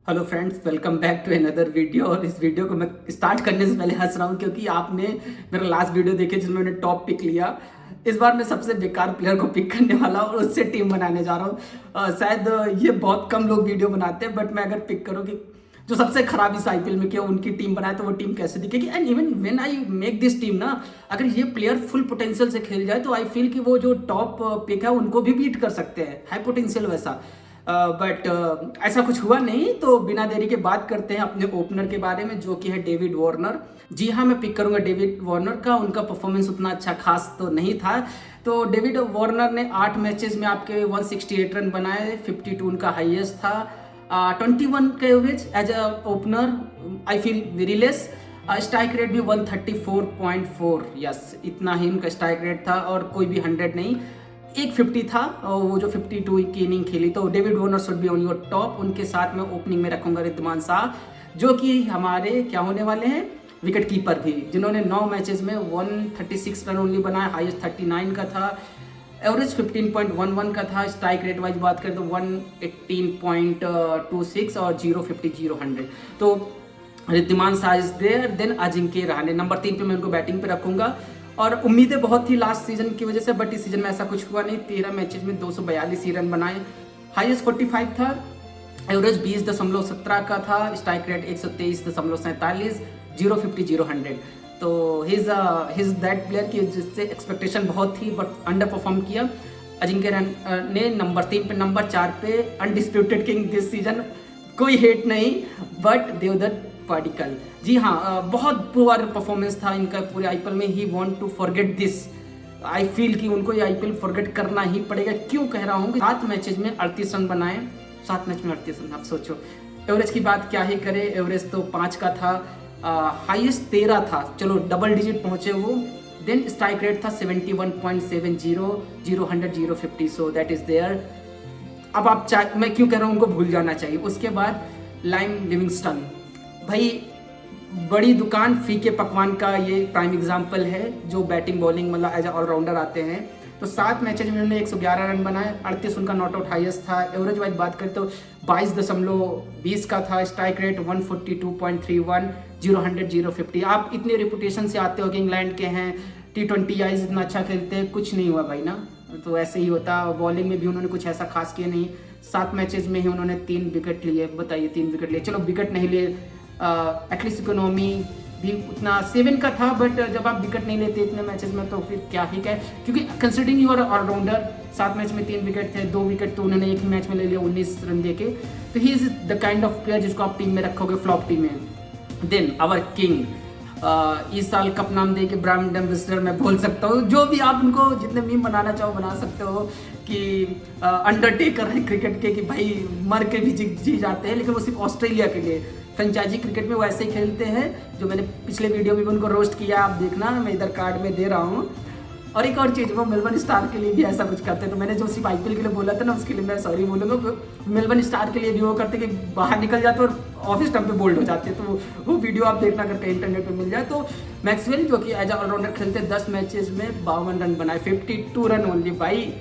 Hello friends, welcome back to another video. और इस video को मैं स्टार्ट करने से पहले हंस रहा हूँ क्योंकि आपने मेरा लास्ट वीडियो देखे जिसमें मैंने टॉप पिक लिया। इस बार मैं सबसे बेकार प्लेयर को पिक करने वाला हूँ और उससे टीम बनाने जा रहा हूँ। शायद ये बहुत कम लोग वीडियो बनाते हैं, बट मैं अगर पिक करूँ कि जो सबसे खराब इस आईपीएल में किया उनकी टीम बनाए तो वो टीम कैसे दिखेगी। And even when I make this team ना, अगर ये प्लेयर फुल पोटेंशियल से खेल जाए तो आई फील कि वो जो टॉप पिक है उनको भी बीट कर सकते हैं, हाई पोटेंशियल वैसा। बट ऐसा कुछ हुआ नहीं, तो बिना देरी के बात करते हैं अपने ओपनर के बारे में, जो कि है डेविड वार्नर। जी हाँ, मैं पिक करूंगा डेविड वार्नर का। उनका परफॉर्मेंस उतना अच्छा खास तो नहीं था। तो डेविड वार्नर ने 8 मैचेस में आपके 168 रन बनाए, 52 उनका हाईएस्ट था। 21 का average as a opener I feel very less. Strike rate भी 134.4, यस इतना ही उनका स्ट्राइक रेट था और कोई भी 100 नहीं। एक 50 था और वो जो 52 की इनिंग खेली। तो David Warner should be on your top. उनके साथ मैं ओपनिंग में रखूंगा रिद्धिमान शाह, जो कि हमारे क्या होने वाले हैं, विकेट कीपर भी, जिन्होंने 9 मैचेस में 136 रन ओनली बनाए, हाईएस्ट 39 का था, एवरेज 15.11 का था। स्ट्राइक रेट वाइज बात करें तो 118.26 और 050 0-100। तो Riddhiman Saha is there. Then Ajinkya Rahane number 3 पे मैं उनको बैटिंग पे रखूंगा। और उम्मीदें बहुत थी लास्ट सीजन की वजह से, बट इस सीजन में ऐसा कुछ हुआ नहीं। 13 मैचेस में 242 ही रन बनाए, हाईएस्ट 45 था, एवरेज 20.17 का था, स्ट्राइक रेट 123.47, 050 0-100। तो हिज दैट प्लेयर की जिससे एक्सपेक्टेशन बहुत थी बट अंडर परफॉर्म किया। अजिंक्य रहाणे नंबर 3 पे। नंबर 4 पे अनडिस्प्यूटेड किंग दिस सीजन, कोई हेट नहीं, बट देवदत्त पाडिक्कल। जी हाँ, बहुत पुअर परफॉर्मेंस था इनका पूरे आईपीएल में। He want to forget this. I feel कि उनको ये आईपीएल फॉरगेट करना ही पड़ेगा। क्यों कह रहा हूँ कि 7 मैचेज में 38 रन बनाए, 7 मैच में 38 रन, आप सोचो। एवरेज की बात क्या ही करे, एवरेज तो 5 का था, हाईएस्ट 13 था, चलो डबल डिजिट पहुंचे वो। देन स्ट्राइक रेट था 71.70, 0-100 0-50, सो दैट इज देयर। अब आप मैं क्यों कह रहा हूँ उनको भूल जाना चाहिए। उसके बाद लाइम लिविंगस्टन, भाई बड़ी दुकान फीके पकवान का ये प्राइम एग्जाम्पल है, जो बैटिंग बॉलिंग मतलब एज ऑलराउंडर आते हैं। तो 7 मैचेज में उन्होंने 111 रन बनाए, 38 उनका नॉट आउट हाईएस्ट था। एवरेज वाइज बात करें तो 22.20 का था, स्ट्राइक रेट 142.31, 0-100 0-50। आप इतने रिपुटेशन से आते हो कि इंग्लैंड के हैं, T20 आईज इतना अच्छा खेलते हैं, कुछ नहीं हुआ भाई ना। तो ऐसे ही होता। बॉलिंग में भी उन्होंने कुछ ऐसा खास किया नहीं। 7 मैचेज में ही उन्होंने 3 विकेट लिए, बताइए 3 विकेट लिए। चलो विकेट नहीं लिए, एटलीस्ट इकोनॉमी भी उतना 7 का था, बट जब आप विकेट नहीं लेते इतने मैचेस में तो फिर क्या ही कहे। क्योंकि कंसिडरिंग यूर ऑलराउंडर, 7 मैच में 3 विकेट थे, 2 विकेट तो उन्होंने एक ही मैच में ले लिया 19 रन देके। तो he is the kind of player जिसको आप टीम में रखोगे, फ्लॉप टीम में। देन आवर किंग, इस साल कप नाम दे के ब्रांड एम्बेसडर मैं बोल सकता हूँ, जो भी आप उनको जितने मीम बनाना चाहो बना सकते हो, कि अंडरटेकर है क्रिकेट के, कि भाई मर के भी जी जाते हैं, लेकिन वो सिर्फ ऑस्ट्रेलिया के लिए। फ्रेंचाइजी क्रिकेट में वो ऐसे ही खेलते हैं, जो मैंने पिछले वीडियो में भी उनको रोस्ट किया, आप देखना, मैं इधर कार्ड में दे रहा हूँ। और एक और चीज़, वो मेलबर्न स्टार के लिए भी ऐसा कुछ करते हैं। तो मैंने जो सिर्फ आईपीएल के लिए बोला था ना, उसके लिए मैं सॉरी बोलूँगा। मेलबर्न स्टार के लिए भी वो करते कि बाहर निकल जाते और ऑफिस टाइम पे बोल्ड हो जाते। तो वो वीडियो आप देखना करके इंटरनेट पे मिल जाए। तो मैक्सवेल जो कि एज ऑलराउंडर खेलते, 10 मैचेस में 52 रन बनाए, 52 रन ओनली। भाई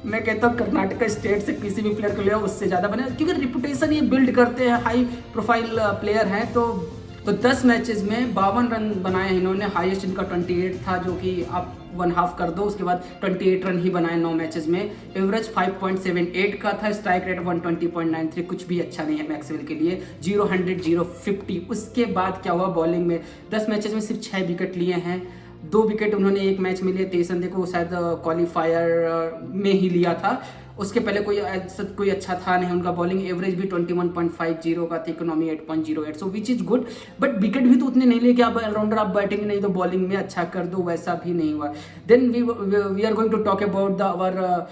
मैं कहता हूँ कर्नाटक स्टेट से किसी भी प्लेयर को ले उससे ज़्यादा बने, क्योंकि रिपुटेशन ये बिल्ड करते हैं, हाई प्रोफाइल प्लेयर हैं। तो 10 मैचेस में 52 रन बनाए इन्होंने, हाईएस्ट इनका 28 था, जो कि आप 1/2 कर दो, उसके बाद 28 रन ही बनाए 9 मैचेस में। एवरेज 5.78 का था, स्ट्राइक रेट 120.93, कुछ भी अच्छा नहीं है मैक्सवेल के लिए, 0-100 0-50। उसके बाद क्या हुआ बॉलिंग में, 10 मैचेस में सिर्फ 6 विकेट लिए हैं। 2 विकेट उन्होंने एक मैच में लिए, 23 रन देखो, शायद क्वालिफायर में ही लिया था। उसके पहले कोई अच्छा था नहीं उनका। बॉलिंग एवरेज भी 21.50 का था, economy 8.08, so which is good. But wicket भी तो उतने नहीं लिए कि आप ऑलराउंडर, आप बैटिंग नहीं तो बॉलिंग में अच्छा कर दो, वैसा भी नहीं हुआ। Then we are going to talk about the our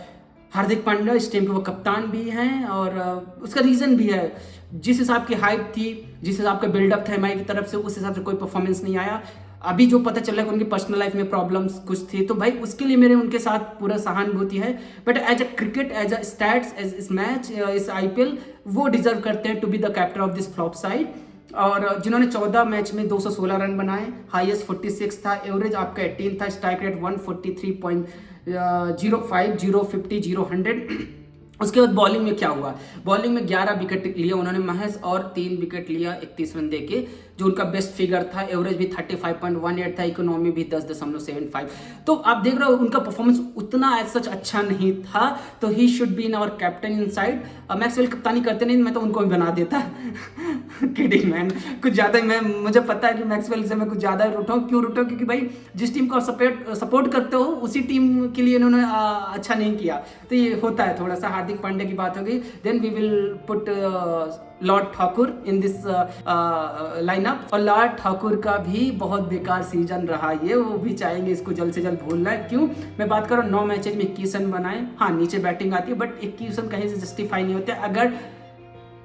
Hardik Pandya. इस टीम के वो कप्तान भी हैं, और उसका रीज़न भी है, जिस हिसाब की हाइप थी, जिस हिसाब का बिल्डअप था एमआई की तरफ से, उस हिसाब से कोई परफॉर्मेंस नहीं आया। अभी जो पता चल रहा है कि उनकी पर्सनल लाइफ में प्रॉब्लम्स कुछ थी, तो भाई उसके लिए मेरे उनके साथ पूरा सहानुभूति है। But as a cricket, as a stats, as इस मैच, इस आईपीएल, वो डिजर्व करते हैं to be the captain of this flop side. और जिन्होंने 14 मैच में 216 रन बनाए, हाईएस्ट 46 था, एवरेज आपका 18 था, स्ट्राइक रेट 143.05, 050 0-100। उसके बाद बॉलिंग में क्या हुआ, बॉलिंग में 11 विकेट लिए उन्होंने महज और 3 विकेट लिया 31 रन देके, जो उनका बेस्ट फिगर था। एवरेज भी 35.18 था, इकोनॉमी भी 10.75। तो आप देख रहे हो उनका परफॉर्मेंस उतना एज सच अच्छा नहीं था, तो he should be in our captain in side. Maxwell कप्तानी करते नहीं, मैं तो उनको भी बना देता किडिंग मैन, कुछ ज़्यादा ही मुझे पता है कि मैक्सवेल से मैं कुछ ज़्यादा रूठा हूँ। क्यों रूठा हूँ? क्योंकि भाई जिस टीम को सपोर्ट करते हो उसी टीम के लिए इन्होंने अच्छा नहीं किया, तो ये होता है थोड़ा सा। हार्दिक पांड्या की बात हो गई, then we will put lord Thakur in this lineup. और लॉर्ड ठाकुर का भी बहुत बेकार सीजन रहा ये, वो भी चाहेंगे इसको जल्द से जल्द भूलना है। क्यों? मैं बात कर रहा हूँ 9 मैचेज में 21 रन बनाए, हाँ नीचे बैटिंग आती है, बट 21 रन कहीं से जस्टिफाई नहीं होते। अगर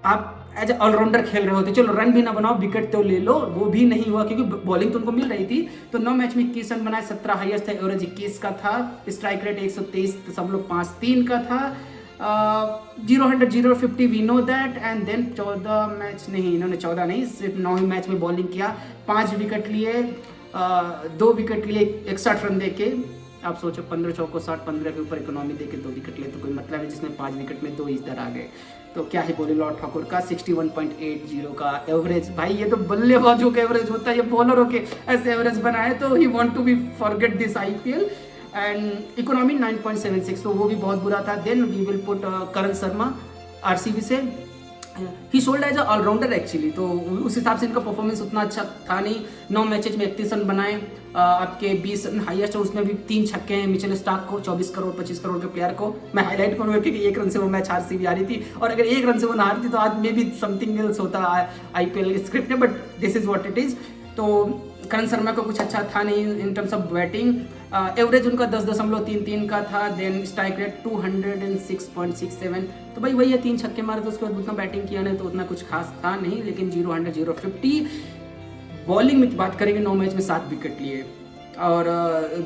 आप एज ए ऑलराउंडर खेल रहे होते, चलो रन भी ना बनाओ, विकेट तो ले लो, वो भी नहीं हुआ क्योंकि बॉलिंग तो उनको मिल रही थी। तो 9 मैच में 21 रन बनाए, 17 हाईएस्ट था, एवरेज 21 का था, स्ट्राइक रेट 123.53 का था, 0-100 0-50 we know that. And then 14 match नहीं, इन्होंने 14 नहीं, सिर्फ 9 ही मैच में बॉलिंग किया, 5 विकेट लिए, 2 विकेट लिए 61 रन देके। आप सोचो 15 चौको 60, 15 के ऊपर इकोनॉमी देके 2 विकेट लिए तो कोई मतलब है, जिसमें 5 विकेट में 2 इधर आ गए। तो क्या ही बोले लॉर्ड ठाकुर का 61.80 का एवरेज। भाई ये तो बल्लेबाजों का एवरेज होता है, ये बॉलरों के ऐसे एवरेज बनाए, तो he want to be forget this IPL. And economy 9.76, तो वो भी बहुत बुरा था। Then we will put Karan Sharma RCB से, he sold as all rounder actually, तो उस हिसाब से इनका परफॉर्मेंस उतना अच्छा था नहीं। 9 मैचेज में 31 रन बनाए, आपके 20 रन हाईएस्ट है, उसमें भी 3 छक्के हैं मिचेल स्टार्क को, 24 करोड़ 25 करोड़ के प्लेयर को। मैं हाईलाइट करूँगा क्योंकि 1 रन से वो मैच आरसीबी हारी थी, और अगर 1 रन से वो ना हारती तो आज में भी समथिंग एल्स होता आईपीएल स्क्रिप्ट में, but this is what it is. तो करण शर्मा को कुछ अच्छा था नहीं in terms of batting. Average उनका 10.33 का था, देन स्ट्राइक रेट 206.67। तो भाई वही है, 3 छक्के मारे, तो उसके बाद उतना बैटिंग किया नहीं, तो उतना कुछ खास था नहीं। लेकिन 0-100 0-50 बॉलिंग में बात करेंगे, 9 मैच में 7 विकेट लिए और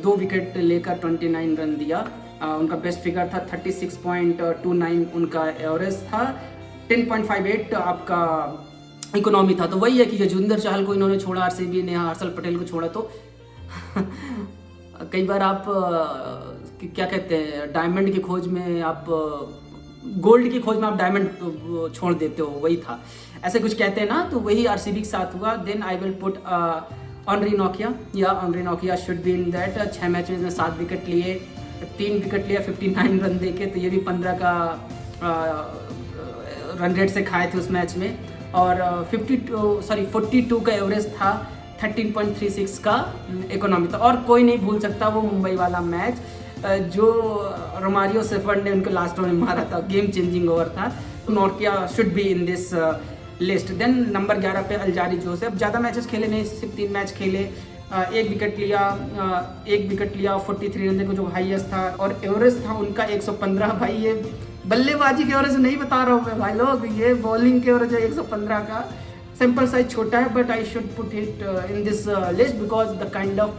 2 विकेट लेकर 29 रन दिया। उनका बेस्ट फिगर था 36.29 उनका एवरेज था, 10.58 आपका इकोनॉमी था। तो वही है कि युजवेंद्र चहल को इन्होंने छोड़ा, आरसीबी ने हर्षल पटेल को छोड़ा, तो कई बार आप क्या कहते हैं, डायमंड की खोज में आप गोल्ड की खोज में आप डायमंड छोड़ देते हो, वही था, ऐसे कुछ कहते हैं ना, तो वही आरसीबी के साथ हुआ। Then I will put Anrich नोकिया, या ऑनरी नोकिया should be in that. 6 match में 7 विकेट लिए, 3 विकेट लिया 59 रन देके, तो ये भी 15 का रन रेट से खाए थे उस मैच में। और 42 का एवरेज था, 13.36 का इकोनॉमी था। और कोई नहीं भूल सकता वो मुंबई वाला मैच जो रोमारियो सेफर्ड ने उनको लास्ट में मारा था, गेम चेंजिंग ओवर था। Nokia should be in this list. Then number 11 पे अल्जारी जोसेफ, ज़्यादा मैचेस खेले नहीं, सिर्फ 3 मैच खेले, 1 विकेट लिया 43 रन को जो हाईएस्ट था, और एवरेज था उनका 115। भाई ये बल्लेबाजी के एवरेज नहीं बता रहा हूँ मैं भाई लोग, ये बॉलिंग के एवरेज है 115 का। सैंपल साइज छोटा है, but I should put it in this list because the kind of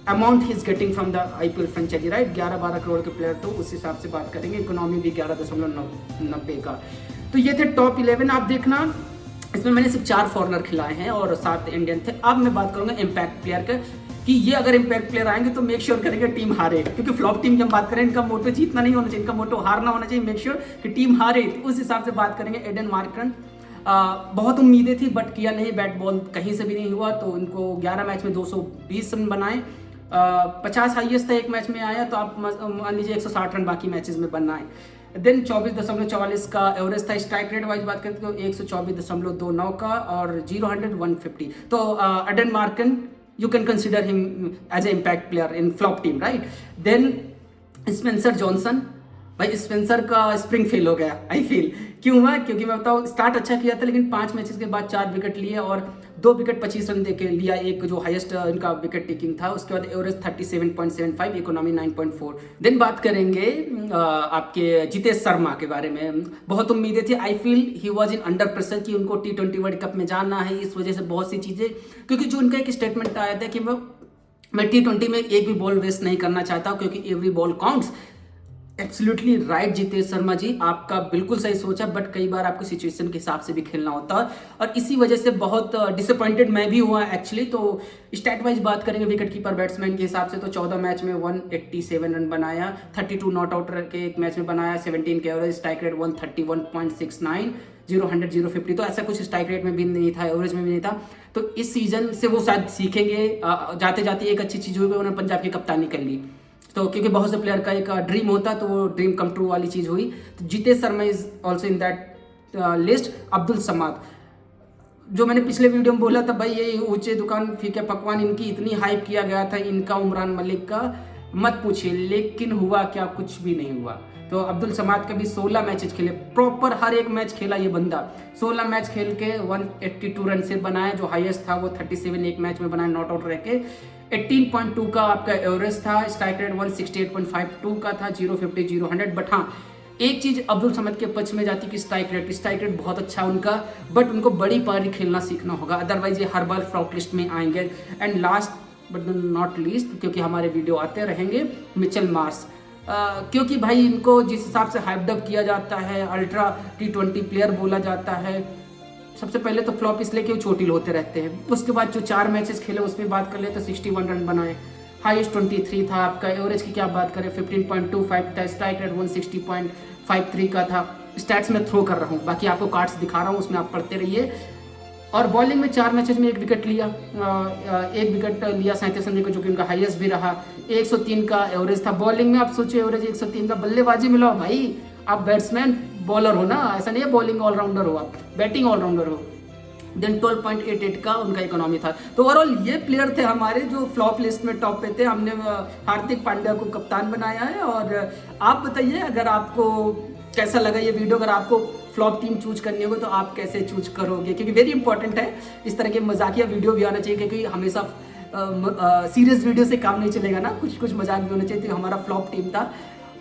amount he is getting from the IPL franchise, right. 11-12 crore के प्लेयर, तो उस हिसाब से बात करेंगे। इकोनॉमी भी 11.90 का। तो ये थे टॉप 11। आप देखना इसमें मैंने सिर्फ 4 फॉरनर खिलाए हैं और 7 इंडियन थे। अब मैं बात करूंगा इम्पैक्ट प्लेयर का, कि ये अगर इम्पैक्ट प्लेयर आएंगे तो मेक श्योर करेंगे टीम हारे, क्योंकि फ्लॉप टीम की हम बात करें, इनका मोटो जीतना नहीं होना चाहिए, इनका मोटो हारना होना चाहिए, मेक श्योर कि टीम हारे। तो उस हिसाब से बात करेंगे। एडन मार्करन, बहुत उम्मीदें थी बट किया नहीं, बैट बॉल कहीं से भी नहीं हुआ, तो इनको 11 मैच में 220 रन बनाए, 50 हाईएस्ट था एक मैच में आया, तो आप मान लीजिए 160 रन बाकी मैचेस में बनाए। देन 24.44 का एवरेज था। स्ट्राइक रेट वाइज बात करते हो 124.29 का, और 0-100 150। तो Aiden मार्करन you can consider him as an impact player in flop team, right? Then Spencer Johnson, भाई स्पेंसर का स्प्रिंग फेल हो गया आई फील। क्यों हुआ? क्योंकि मैं बताऊँ स्टार्ट अच्छा किया था, लेकिन 5 मैचेस के बाद 4 विकेट लिए और 2 विकेट 25 रन देके लिया, एक जो हाईएस्ट इनका विकेट टेकिंग था। उसके बाद एवरेज 37.75, इकोनॉमी 9.4। देन बात करेंगे आपके जितेश शर्मा के बारे में। बहुत उम्मीदें थी, I feel he was in under pressure कि उनको T20 वर्ल्ड कप में जाना है, इस वजह से बहुत सी चीज़ें, क्योंकि जो उनका एक स्टेटमेंट आया था कि मैं T20 में एक भी बॉल वेस्ट नहीं करना चाहता, क्योंकि every ball counts. Absolutely right Jitesh Sharma ji, आपका बिल्कुल सही सोचा, बट कई बार आपको सिचुएशन के हिसाब से भी खेलना होता है और इसी वजह से बहुत डिसअपॉइंटेड मैं भी हुआ एक्चुअली। तो स्टैट वाइज बात करेंगे विकेट कीपर बैट्समैन के हिसाब से तो 14 मैच में 187 रन बनाया, 32 नॉट आउट के एक मैच में बनाया, 17 के एवरेज, स्ट्राइक रेट 131.69, 0-100 0-50, तो ऐसा कुछ स्ट्राइक रेट में भी नहीं था, एवरेज में भी नहीं था। तो इस सीजन से वो शायद सीखेंगे, जाते जाते एक अच्छी चीज़ हुई, उन्होंने पंजाब की कप्तानी कर ली। तो क्योंकि बहुत से प्लेयर का एक ड्रीम होता तो वो ड्रीम कम ट्रू वाली चीज़ हुई। तो Jitesh Sharma is also in that list. Abdul Samad, जो मैंने पिछले वीडियो में बोला था भाई, ये ऊंचे दुकान फीके पकवान, इनकी इतनी हाइप किया गया था, इनका उमरान मलिक का मत पूछिए, लेकिन हुआ क्या, कुछ भी नहीं हुआ। तो अब्दुल समाद के भी 16 मैचेस खेले, प्रॉपर हर एक मैच खेला ये बंदा, 16 मैच खेल के 182 रन से बनाया, जो हाईएस्ट था वो 37 एक मैच में बनाया नॉट आउट रह के। 18.2 का आपका एवरेज था, स्ट्राइक रेट 168.52 का था, 0-50 0-100। बट हाँ, एक चीज अब्दुल समद के पक्ष में जाती कि स्ट्राइक रेट बहुत अच्छा उनका, बट उनको बड़ी पारी खेलना सीखना होगा, अदरवाइज ये हर बार फ्लॉप लिस्ट में आएंगे। And last but not least, क्योंकि हमारे वीडियो आते रहेंगे, मिचेल मार्श, क्योंकि भाई इनको जिस हिसाब से हाइपडअप किया जाता है, अल्ट्रा T20 प्लेयर बोला जाता है, सबसे पहले तो फ्लॉप इसलिए कि वो चोटिल होते रहते हैं। उसके बाद जो 4 मैचेस खेले उसमें बात कर ले तो 61 रन बनाए, हाईएस्ट 23 था आपका, एवरेज की क्या बात करें 15.25 था, स्ट्राइक रेट 160.53 का था। स्टैट्स में थ्रो कर रहा हूँ, बाकी आपको कार्ड्स दिखा रहा हूँ, उसमें आप पढ़ते रहिए। और बॉलिंग में 4 मैचेस में 1 विकेट लिया, 1 विकेट लिया 37 रन को, जो कि उनका हाईएस्ट भी रहा। 103 का एवरेज था बॉलिंग में, आप सोचिए एवरेज 103 का, बल्लेबाजी मिलाओ भाई, आप बैट्समैन बॉलर हो ना, ऐसा नहीं है बॉलिंग ऑलराउंडर हो, आप बैटिंग ऑलराउंडर हो। देन 12.88 का उनका इकोनॉमी था। तो ओवरऑल ये प्लेयर थे हमारे जो फ्लॉप लिस्ट में टॉप पे थे। हमने हार्दिक पांड्या को कप्तान बनाया है। और आप बताइए अगर आपको कैसा लगा ये वीडियो, अगर आपको फ्लॉप टीम चूज करनी होगी तो आप कैसे चूज करोगे, क्योंकि वेरी इंपॉर्टेंट है, इस तरह के मजाकिया वीडियो भी आना चाहिए, क्योंकि हमेशा सीरियस वीडियो से काम नहीं चलेगा ना, कुछ कुछ मजाक भी होना चाहिए। तो हमारा फ्लॉप टीम था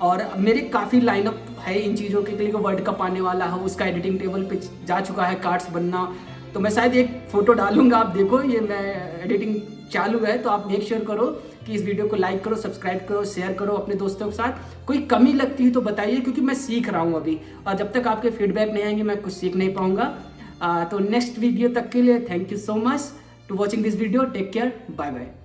और मेरे काफ़ी लाइनअप है इन चीज़ों के लिए, वर्ल्ड कप आने वाला है, उसका एडिटिंग टेबल पे जा चुका है, कार्ड्स बनना, तो मैं शायद एक फ़ोटो डालूंगा, आप देखो, ये मैं एडिटिंग चालू है। तो आप मेक श्योर करो कि इस वीडियो को लाइक करो, सब्सक्राइब करो, शेयर करो अपने दोस्तों के साथ। कोई कमी लगती है तो बताइए, क्योंकि मैं सीख रहा हूँ अभी, और जब तक आपके फीडबैक नहीं आएंगे मैं कुछ सीख नहीं पाऊंगा। तो नेक्स्ट वीडियो तक के लिए thank you so much to watching this video, take care, bye bye.